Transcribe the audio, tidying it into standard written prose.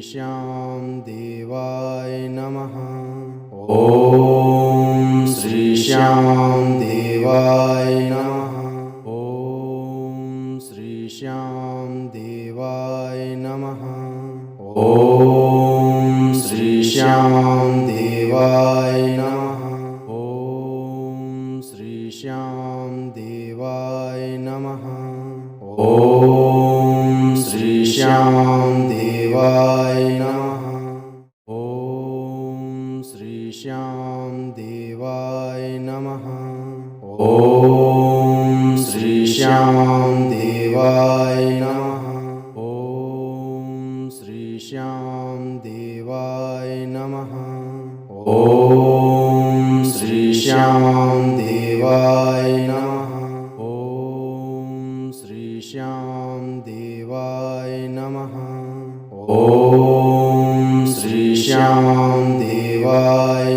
श्याम देवाय नमः। ओम श्री श्याम देवाय नमः। ओम श्री श्याम देवाय नमः। ओम श्री श्याम देवाय नमः। ओम श्री श्याम देवाय नमः। ओम श्री श्याम देवाय नमः। ओम श्री श्याम देवाय नमः। ओम श्री श्याम देवाय नमः। ओम श्री श्याम देवाय नमः। ओम श्री श्याम देवाय नमः। ओम श्री श्याम देवाय नमः। ओम श्री श्याम देवाय